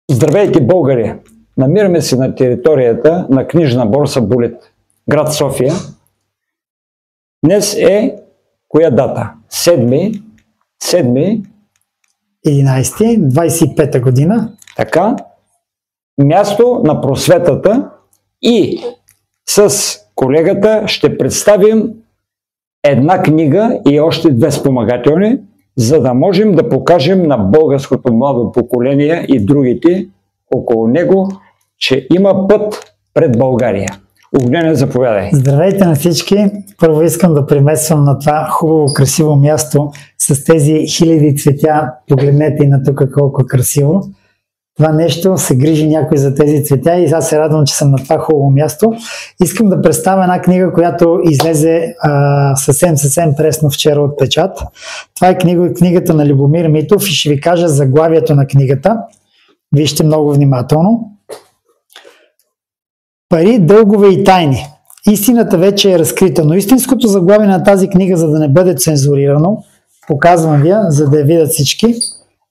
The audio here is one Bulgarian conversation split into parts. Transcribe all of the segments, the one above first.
Здравейте, българи! Намираме се на територията на книжна борса Булит, град София. Днес е коя дата? 7 25-та година. Така, място на просветата, и с колегата ще представим една книга и още две спомагателни, за да можем да покажем на българското младо поколение и другите около него, че има път пред България. Огняне, заповядай. Здравейте на всички! Първо искам да приветствам на това хубаво, красиво място с тези хиляди цветя. Погледнете и на тук колко красиво. Това нещо се грижи някой за тези цветя и аз се радвам, че съм на това хубаво място. Искам да представя една книга, която излезе съвсем пресно вчера от печат. Това е книгата на Любомир Митов и ще ви кажа заглавието на книгата. Вижте много внимателно. Пари, дългове и тайни. Истината вече е разкрита, но истинското заглавие на тази книга, за да не бъде цензурирано, показвам ви, за да я видят всички.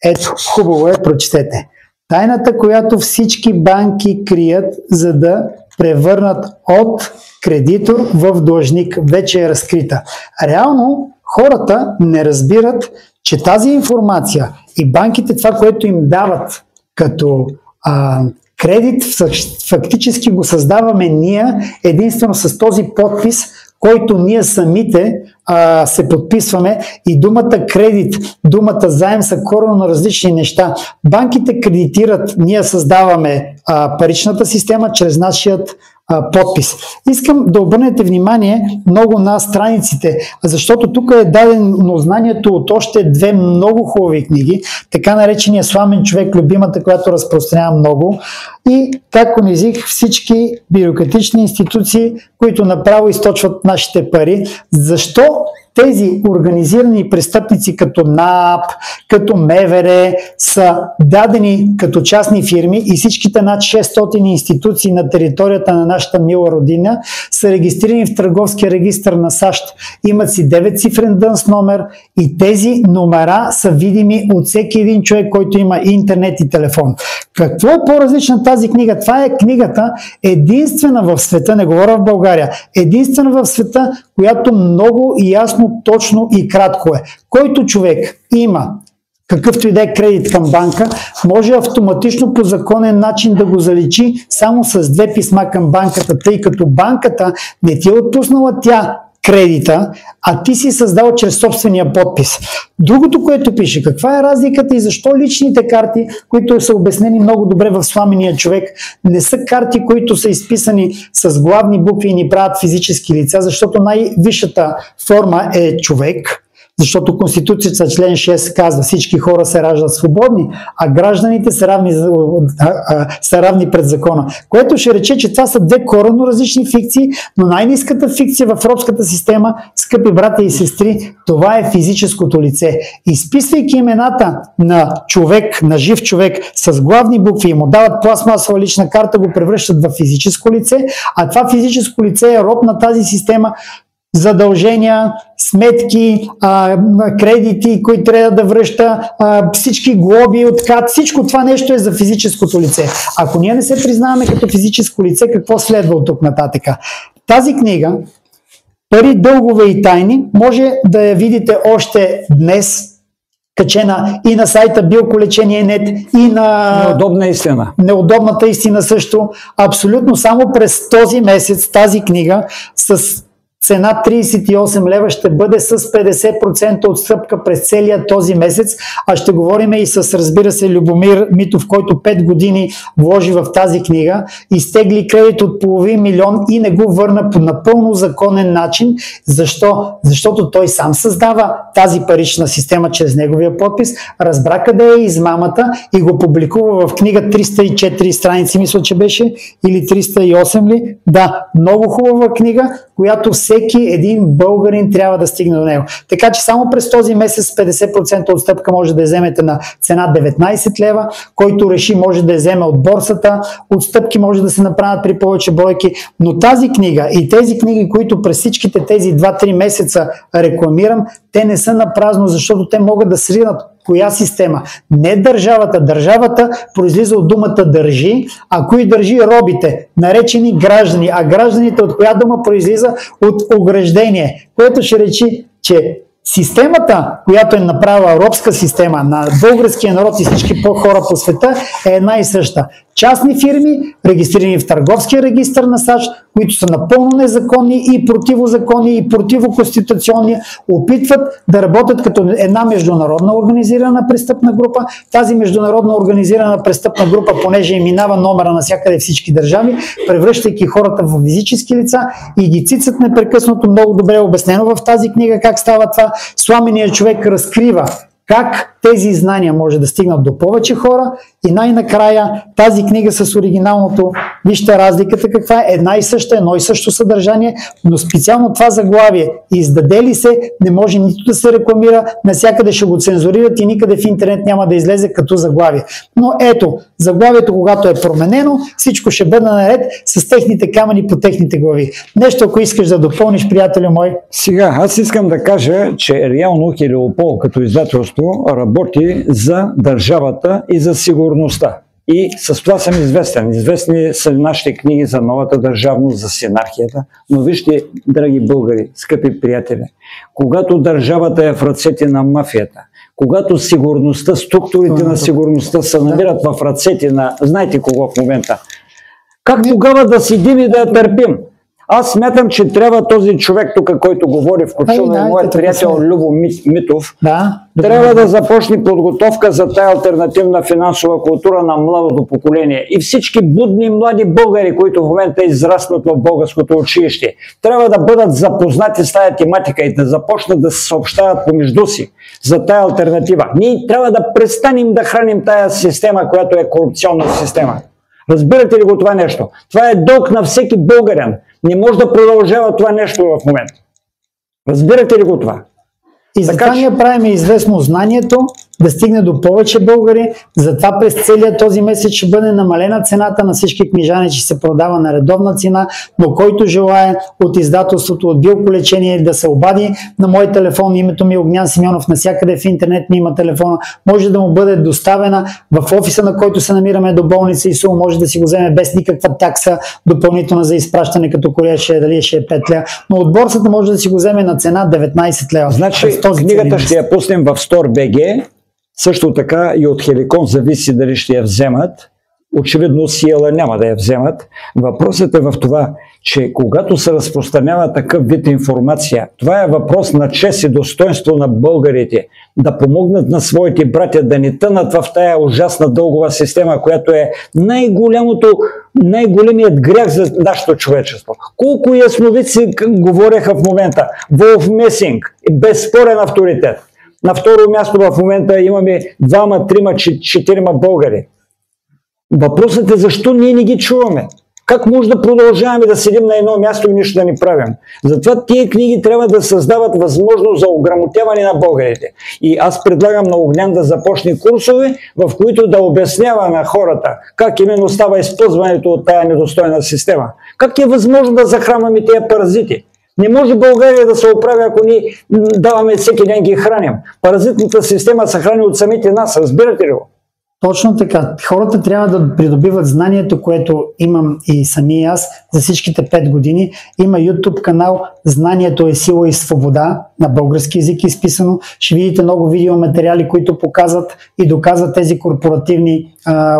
Ето, хубаво е, прочетете. Тайната, която всички банки крият, за да превърнат от кредитор в длъжник, вече е разкрита. Реално хората не разбират, че тази информация и банките, това, което им дават като кредит, фактически го създаваме ние единствено с този подпис, който ние самите се подписваме, и думата кредит, думата заем са коренно различни неща. Банките кредитират, ние създаваме паричната система чрез нашият подпис. Искам да обърнете внимание много на страниците, защото тук е дадено знанието от още две много хубави книги, така наречения Сламен човек, любимата, която разпространява много, и как унизих всички бюрократични институции, които направо източват нашите пари. Защо тези организирани престъпници като НАП, като МВР са дадени като частни фирми и всичките над 600 институции на територията на нашата мила родина са регистрирани в Търговския регистър на САЩ. Имат си 9-цифрен дънс номер и тези номера са видими от всеки един човек, който има интернет и телефон. Какво е по-различна тази книга? Това е книгата единствена в света, не говоря в България, единствена в света, която много ясно, точно и кратко е. Който човек има какъвто и да е кредит към банка, може автоматично по законен начин да го заличи само с две писма към банката, тъй като банката не ти е отпуснала тя кредита, а ти си създал чрез собствения подпис. Другото, което пише, каква е разликата и защо личните карти, които са обяснени много добре в Сламения човек, не са карти, които са изписани с главни букви и ни правят физически лица, защото най-висшата форма е човек, защото Конституцията член 6 казва, всички хора се раждат свободни, а гражданите са равни пред закона. Което ще рече, че това са две коренно различни фикции, но най-ниската фикция в робската система, скъпи брата и сестри, това е физическото лице. Изписвайки имената на човек, на жив човек с главни букви и му дават пластмасова лична карта, го превръщат в физическо лице, а това физическо лице е роб на тази система, задължения, сметки, кредити, които трябва да връща, всички глоби, откат, всичко това нещо е за физическото лице. Ако ние не се признаваме като физическо лице, какво следва от тук нататък? Тази книга, Пари, дългове и тайни, може да я видите още днес, качена и на сайта Билколечение.нет, и на Неудобна истина. Неудобната истина също. Абсолютно само през този месец тази книга с цена 38 лева ще бъде с 50% отстъпка през целия този месец, а ще говорим и с, разбира се, Любомир Митов, който 5 години вложи в тази книга, изтегли кредит от половин милион и не го върна по напълно законен начин. Защо? Защото той сам създава тази парична система чрез неговия подпис, разбра къде е измамата и го публикува в книга 304 страници, мисля, че беше, или 308 ли? Да, много хубава книга, която всеки един българин трябва да стигне до него. Така че само през този месец 50% отстъпка може да я вземете на цена 19 лева, който реши може да я вземе от борсата, отстъпки може да се направят при повече бройки, но тази книга и тези книги, които през всичките тези 2-3 месеца рекламирам, те не са на празно, защото те могат да сринат Коя система? Не държавата. Държавата произлиза от думата държи, а кои държи? Робите, наречени граждани. А гражданите от коя дума произлиза? От ограждение, което ще речи, че системата, която е направила робска система на българския народ и всички хора по света, е една и съща. Частни фирми, регистрирани в търговския регистър на САЩ, които са напълно незаконни и противозаконни и противоконституционни, опитват да работят като една международна организирана престъпна група. Тази международна организирана престъпна група, понеже им минава номера навсякъде всички държави, превръщайки хората в физически лица и ги цицат непрекъснато. Много добре обяснено в тази книга как става това. Сламеният човек разкрива как тези знания може да стигнат до повече хора и най-накрая тази книга с оригиналното, вижте разликата каква е, една и съща, едно и също съдържание, но специално това заглавие, издаде ли се, не може нито да се рекламира, навсякъде ще го цензурират и никъде в интернет няма да излезе като заглавие. Но ето, заглавието, когато е променено, всичко ще бъде наред с техните камъни по техните глави. Нещо, ако искаш да допълниш, приятелю мой. Сега, аз искам да кажа, че реално Хелиопол като издателство работи за държавата и за сигурността. И с това съм известен. Известни са нашите книги за новата държавност, за синархията. Но вижте, драги българи, скъпи приятели, когато държавата е в ръцете на мафията, когато сигурността, структурите на сигурността се намират в ръцете на, знаете кого в момента, как тогава да седим и да я търпим? Аз смятам, че трябва този човек тук, който говори, включително и моят приятел Любо Митов, трябва да започне подготовка за тая алтернативна финансова култура на младото поколение. И всички будни млади българи, които в момента израснат в българското училище, трябва да бъдат запознати с тая тематика и да започнат да се съобщават помежду си за тая алтернатива. Ние трябва да престанем да храним тая система, която е корупционна система. Разбирате ли го това нещо? Това е дълг на всеки българин. Не може да продължава това нещо в момента. Разбирате ли го това? И затова ние правим известно знанието да стигне до повече българи. Затова през целия този месец ще бъде намалена цената на всички книжани, че се продава на редовна цена, но който желае от издателството, от Билколечение да се обади на мой телефон, името ми е Огнян Симеонов, навсякъде в интернет ми има телефона, може да му бъде доставена в офиса, на който се намираме до болница ИСУ, може да си го вземе без никаква такса допълнителна за изпращане като куриер, дали ще е 5 лева, но от борсата може да си го вземе на цена 19 лева. Значи книгата ще я пуснем в Store.bg. Също така и от Хеликон зависи дали ще я вземат. Очевидно Сиела няма да я вземат. Въпросът е в това, че когато се разпространява такъв вид информация, това е въпрос на чест и достоинство на българите. Да помогнат на своите братя да не тънат в тая ужасна дългова система, която е най-големият грях за нашето човечество. Колко ясновици говореха в момента. Волф Месинг, безспорен авторитет. На второ място в момента имаме 2, 3, 4 българи. Въпросът е защо ние не ги чуваме. Как може да продължаваме да седим на едно място и нищо да не правим? Затова тия книги трябва да създават възможност за ограмотяване на българите. И аз предлагам на Огнян да започне курсове, в които да обяснява на хората как именно става използването от тая недостойна система. Как е възможно да захранваме тези паразити? Не може България да се оправи, ако ние даваме всеки ден ги храним. Паразитната система се храни от самите нас, разбирате ли го? Точно така. Хората трябва да придобиват знанието, което имам и сами аз за всичките 5 години. Има YouTube канал "Знанието е сила и свобода", на български език изписано. Ще видите много видеоматериали, които показват и доказват тези корпоративни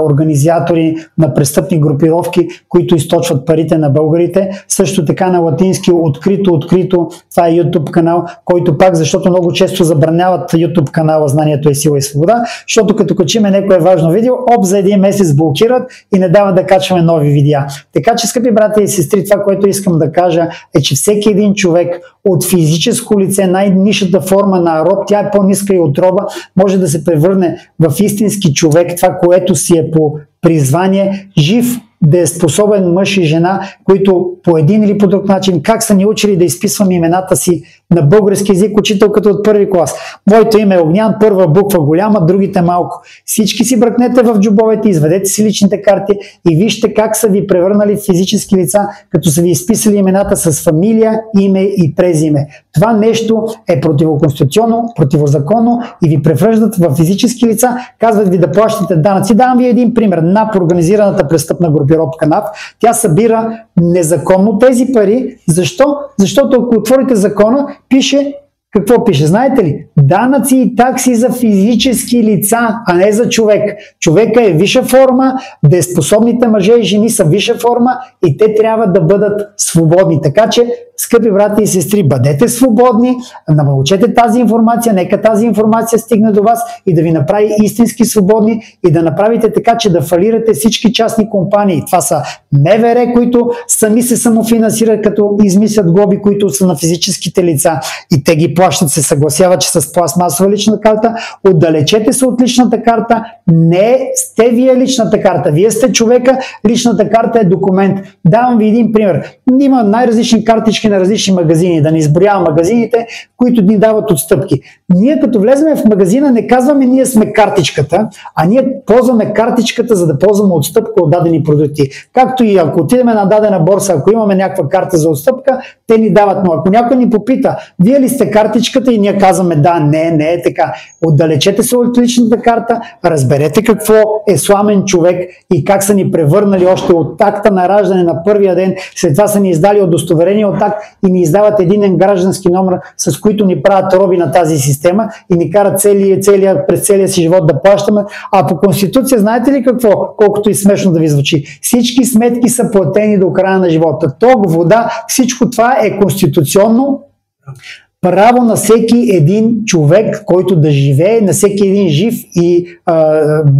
организатори на престъпни групировки, които източват парите на българите. Също така на латински открито. Това е YouTube канал, който пак, защото много често забраняват YouTube канала "Знанието е сила и свобода", защото като качиме някое важно видео, за един месец блокират и не дават да качваме нови видеа. Така че, скъпи брати и сестри, това, което искам да кажа е, че всеки един човек от физическо лице, най-нишата форма на роб, тя е по-ниска и от роба, може да се превърне в истински човек, това, което си е по призвание, жив да е способен мъж и жена, които по един или по друг начин, как са ни учили да изписваме имената си на български език, учителката от първи клас. Моето име е Огнян, първа буква голяма, другите малко. Всички си бръкнете в джобовете, изведете си личните карти и вижте как са ви превърнали в физически лица, като са ви изписали имената с фамилия, име и презиме. Това нещо е противоконституционно, противозаконно и ви превръждат в физически лица, казват ви да плащате данъци. Давам ви един пример. НАП, организираната престъпна групировка НАП, тя събира незаконно тези пари. Защо? Защото ако отворите закона, пише, какво пише? Знаете ли? Данъци и такси за физически лица, а не за човек. Човека е висша форма, дееспособните мъже и жени са висша форма и те трябва да бъдат свободни. Така че, скъпи брати и сестри, бъдете свободни, научете тази информация, нека тази информация стигне до вас и да ви направи истински свободни и да направите така, че да фалирате всички частни компании. Това са МВР, които сами се самофинансират, като измислят глоби, които са на физическите лица и те ги плащат, се съгласяват, че с пластмасова лична карта. Отдалечете се от личната карта. Не сте вие личната карта. Вие сте човека, личната карта е документ. Давам ви един пример. Има най-различни картички на различни магазини. Да не изброявам магазините, които ни дават отстъпки. Ние като влезем в магазина, не казваме ние сме картичката, а ние ползваме картичката, за да ползваме отстъпка от дадени продукти. Както и ако отидем на дадена борса, ако имаме някаква карта за отстъпка, те ни дават. Но ако някой ни попита, вие ли сте картичката, и ние казваме да, не е така. Отдалечете се от личната карта, разберете какво е сламен човек и как са ни превърнали още от акта на раждане на първия ден, след това са ни издали удостоверение от акт и ни издават единен граждански номер, с които ни правят роби на тази система и ни карат през целия си живот да плащаме. А по Конституция знаете ли какво? Колкото и смешно да ви звучи. Всички сметки са платени до края на живота. Ток, вода, всичко това е конституционно право на всеки един човек, който да живее, на всеки един жив и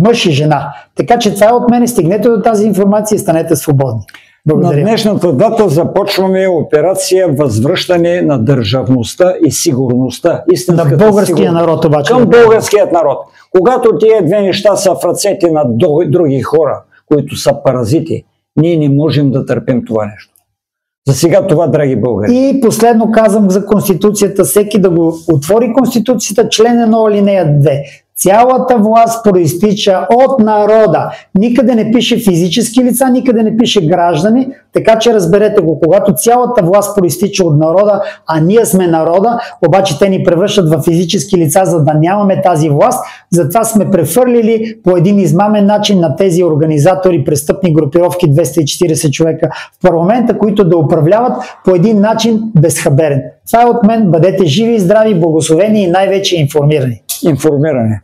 мъж и жена. Така че това е от мен. Стигнете до тази информация и станете свободни. Благодаря. На днешната дата започваме операция възвръщане на държавността и сигурността. На българския народ обаче. Към българският народ. Когато тия две неща са в ръцете на други хора, които са паразити, ние не можем да търпим това нещо. За сега това, драги българи. И последно казвам за Конституцията, всеки да го отвори Конституцията, член 1 алинея 2. Цялата власт проистича от народа. Никъде не пише физически лица, никъде не пише граждани, така че разберете го. Когато цялата власт проистича от народа, а ние сме народа, обаче те ни превръщат в физически лица, за да нямаме тази власт, затова сме прехвърлили по един измамен начин на тези организатори, престъпни групировки, 240 човека в парламента, които да управляват по един начин безхаберен. Това е от мен. Бъдете живи и здрави, благословени и най-вече информирани. Информиране.